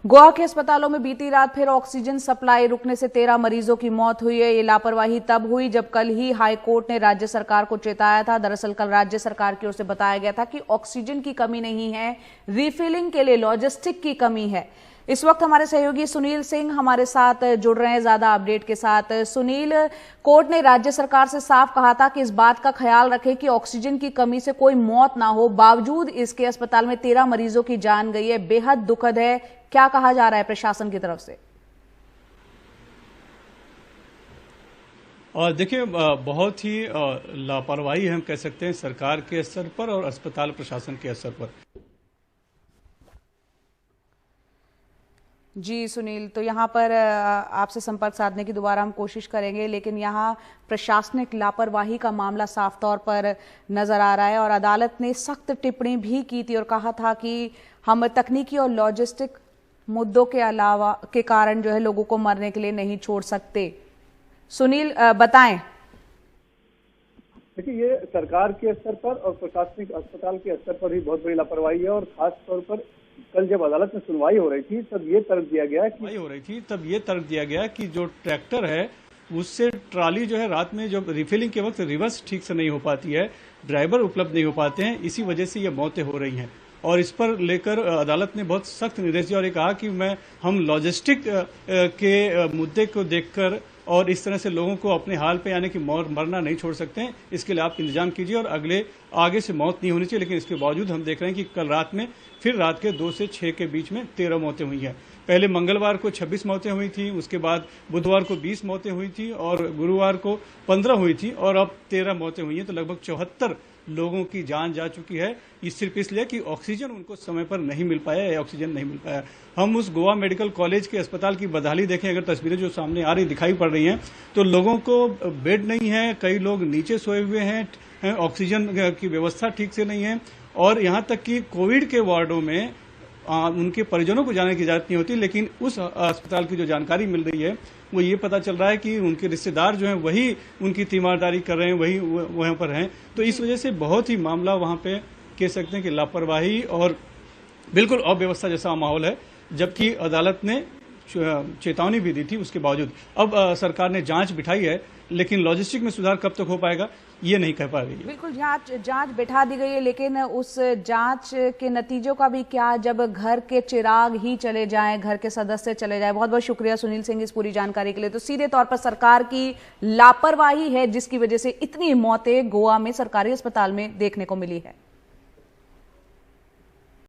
गोवा के अस्पतालों में बीती रात फिर ऑक्सीजन सप्लाई रुकने से 13 मरीजों की मौत हुई है। ये लापरवाही तब हुई जब कल ही हाई कोर्ट ने राज्य सरकार को चेताया था। दरअसल कल राज्य सरकार की ओर से बताया गया था कि ऑक्सीजन की कमी नहीं है, रिफिलिंग के लिए लॉजिस्टिक की कमी है। इस वक्त हमारे सहयोगी सुनील सिंह हमारे साथ जुड़ रहे हैं ज्यादा अपडेट के साथ। सुनील, कोर्ट ने राज्य सरकार से साफ कहा था कि इस बात का ख्याल रखे कि ऑक्सीजन की कमी से कोई मौत ना हो, बावजूद इसके अस्पताल में 13 मरीजों की जान गई है। बेहद दुखद है। क्या कहा जा रहा है प्रशासन की तरफ से? और देखिए, बहुत ही लापरवाही हम कह सकते हैं सरकार के स्तर पर और अस्पताल प्रशासन के स्तर पर। जी सुनील, तो यहाँ पर आपसे संपर्क साधने की दोबारा हम कोशिश करेंगे, लेकिन यहाँ प्रशासनिक लापरवाही का मामला साफ तौर पर नजर आ रहा है और अदालत ने सख्त टिप्पणी भी की थी और कहा था कि हम तकनीकी और लॉजिस्टिक मुद्दों के अलावा के कारण जो है लोगों को मरने के लिए नहीं छोड़ सकते। सुनील, बताएं। देखिए, ये सरकार के स्तर पर और प्रशासनिक अस्पताल के स्तर पर भी बहुत बड़ी लापरवाही है। और खास तौर पर कल जब अदालत में सुनवाई हो रही थी तब ये तर्क दिया गया कि जो ट्रैक्टर है उससे ट्राली जो है रात में जो रिफिलिंग के वक्त रिवर्स ठीक से नहीं हो पाती है, ड्राइवर उपलब्ध नहीं हो पाते हैं, इसी वजह से ये मौतें हो रही हैं। और इस पर लेकर अदालत ने बहुत सख्त निर्देश दिया और ये कहा कि हम लॉजिस्टिक के मुद्दे को देखकर और इस तरह से लोगों को अपने हाल पे यानी कि मरना नहीं छोड़ सकते हैं। इसके लिए आप इंतजाम कीजिए और आगे से मौत नहीं होनी चाहिए। लेकिन इसके बावजूद हम देख रहे हैं कि कल रात में फिर रात के 2 से 6 के बीच में 13 मौतें हुई हैं। पहले मंगलवार को 26 मौतें हुई थी, उसके बाद बुधवार को 20 मौतें हुई थी और गुरुवार को 15 हुई थी और अब 13 मौतें हुई हैं। तो लगभग 74 लोगों की जान जा चुकी है। ये सिर्फ इसलिए कि ऑक्सीजन उनको समय पर नहीं मिल पाया या ऑक्सीजन नहीं मिल पाया। हम उस गोवा मेडिकल कॉलेज के अस्पताल की बदहाली देखें, अगर तस्वीरें जो सामने आ रही दिखाई पड़ रही हैं, तो लोगों को बेड नहीं है, कई लोग नीचे सोए हुए हैं, ऑक्सीजन की व्यवस्था ठीक से नहीं है और यहाँ तक कि कोविड के वार्डों में उनके परिजनों को जाने की इजाजत नहीं होती। लेकिन उस अस्पताल की जो जानकारी मिल रही है वो ये पता चल रहा है कि उनके रिश्तेदार जो हैं वही उनकी तीमारदारी कर रहे हैं, वही वहाँ पर हैं। तो इस वजह से बहुत ही मामला वहाँ पे कह सकते हैं कि लापरवाही और बिल्कुल अव्यवस्था जैसा माहौल है। जबकि अदालत ने चेतावनी भी दी थी, उसके बावजूद अब सरकार ने जांच बिठाई है, लेकिन लॉजिस्टिक में सुधार कब तक हो पाएगा ये नहीं कह पा रही है। बिल्कुल, जांच बिठा दी गई है, लेकिन उस जांच के नतीजों का भी क्या जब घर के चिराग ही चले जाएं, घर के सदस्य चले जाएं। बहुत बहुत शुक्रिया सुनील सिंह इस पूरी जानकारी के लिए। तो सीधे तौर पर सरकार की लापरवाही है जिसकी वजह से इतनी मौतें गोवा में सरकारी अस्पताल में देखने को मिली है।